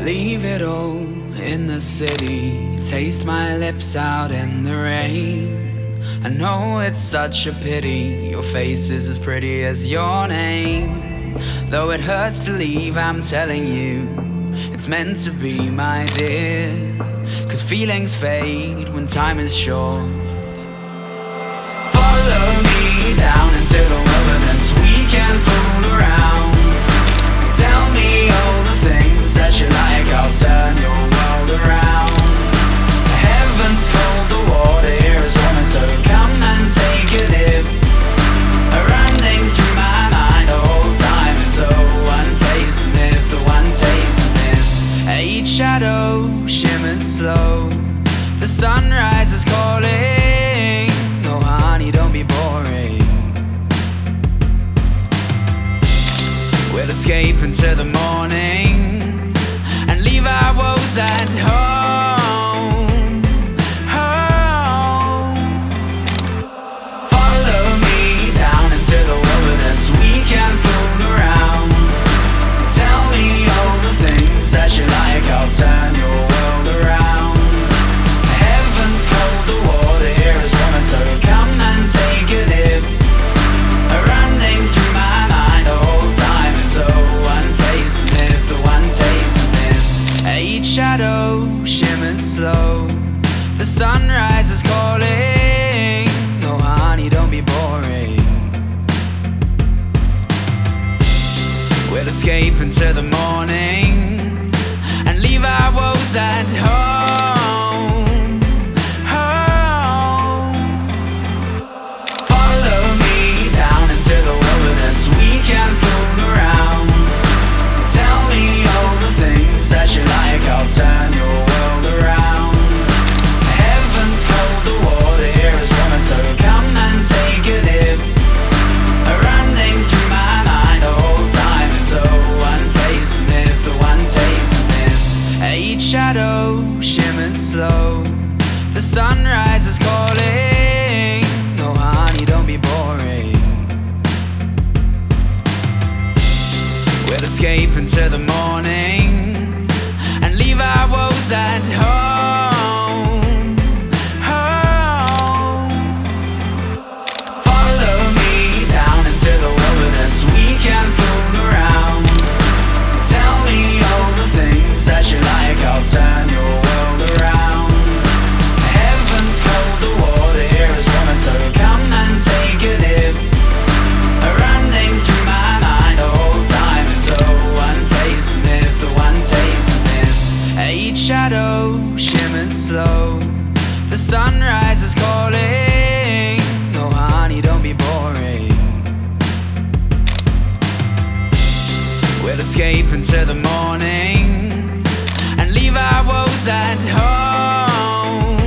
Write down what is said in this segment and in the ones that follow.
Leave it all in the city, taste my lips out in the rain. I know it's such a pity, your face is as pretty as your name. Though it hurts to leave, I'm telling you, it's meant to be, my dear. 'Cause feelings fade when time is short. Follow me down into the wilderness, we can fool around. Tell me all the things that you like, I'll turn your world around. Heaven's cold, the water here is warmer, so come and take a dip. Running through my mind the whole time, it's one taste of myth, the one taste of myth. Each shadow shimmers slow, the sunrise is calling. Oh honey, don't be boring. We'll escape into the morning and leave our woes at home. Follow me down into the wilderness, we can fool around. Tell me all the things that you like, I'll turn your world around. Heaven's cold, the water here is warmer, so come and take a dip. Running through my mind the whole time, it's one taste of myth, the one taste of myth. Each shadow shimmers slow, the sunrise is calling. Oh honey, don't be boring. We'll escape into the morning and leave our woes at home. Follow me down into the wilderness, we can fool around. Tell me all the things that you like, I'll turn your world around. Heaven's cold, the water here is warmer, so come and take a dip. Running through my mind the whole time, it's one taste of myth, the one taste of myth. Each shadow shimmers slow, the sunrise is calling. Oh honey, don't be boring. We'll escape into the morning and leave our woes at home. Follow me down into the wilderness, we can fool around. Tell me all the things that you like, I'll turn your world around. Heaven's cold, the water here is warmer, so come and take a dip. Running through my mind the whole time, it's one taste of myth, the one taste of myth. Each shadow shimmers slow, the sunrise is calling. Oh honey, don't be boring. We'll escape into the morning and leave our woes at home.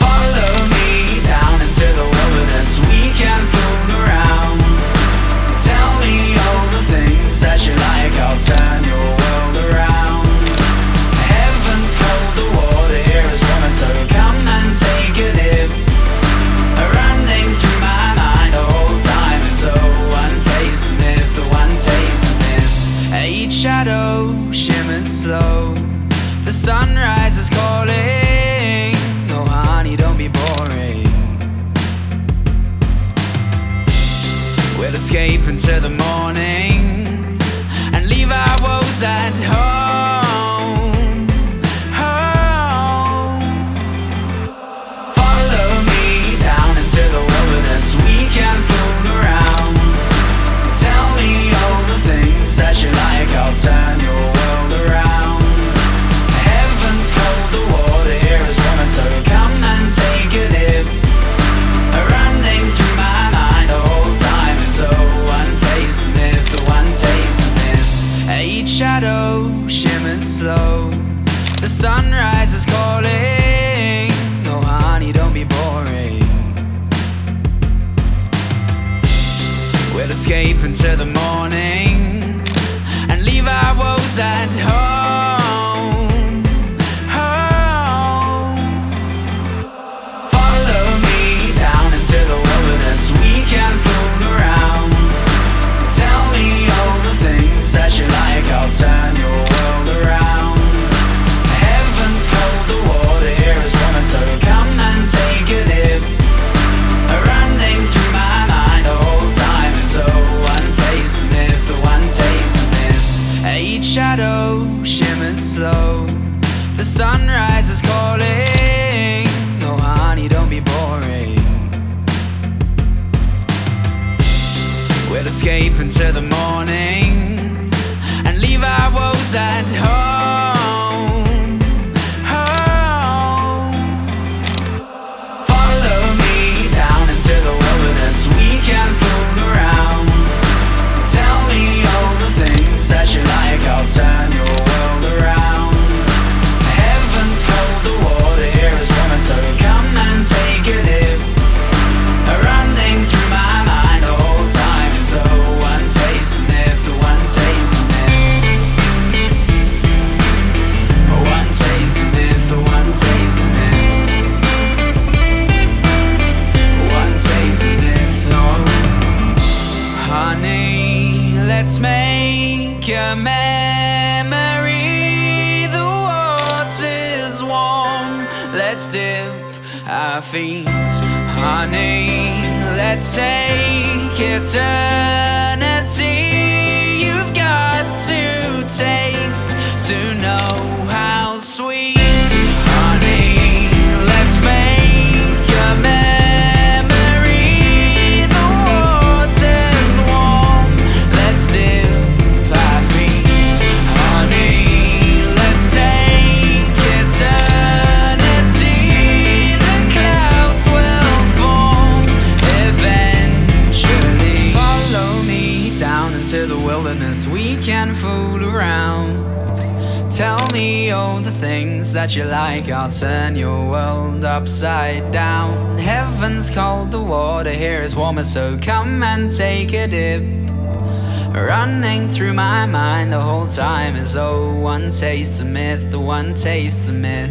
Follow me down into the wilderness, we can fool around. Tell me all the things that you like, I'll turn your world around. Heaven's cold, the water here is warmer, so come and take a dip. Running through my mind the whole time, it's one taste of myth, the one taste of myth. Each shadow shimmers slow, the sunrise is calling. Oh honey, don't be boring. We'll escape into the morning and leave our woes at home. Follow me down into the wilderness, we can fool around. Tell me all the things that you like, I'll turn your world around. Heaven's cold, the water here is warmer, so come and take a dip. Running through my mind the whole time, it's one taste of myth, the one taste of myth. Each shadow shimmers slow, the sunrise is calling. Oh honey, don't be boring. We'll escape into the morning and leave our woes at home. Follow me down into the wilderness, we can fool around. Tell me all the things Each shadow shimmers slow. The sunrise is calling. Oh honey, don't be boring. We'll escape into the morning and leave our woes at home. Follow me down into the wilderness. We can fool around. Tell me all the things that you like. I'll turn your world around. Heaven's cold, the water here is warmer, so come and take a dip. Running through my mind the whole time is one taste of myth, one taste of myth. One taste of myth, one taste of myth. One taste of myth, oh honey, let's make a memory. The water's warm, let's dip our feet. Honey, let's take eternity. You've got to taste to know how sweet. Honey, let's make a memory. The water's warm, let's dip our feet. Honey, let's take eternity. The clouds will form eventually. Follow me down into the wilderness. We can fool around. Tell me all the things that you like. I'll turn your world upside down. Heaven's cold, the water here is warmer, so come and take a dip. Running through my mind the whole time is one taste of myth, one taste of myth.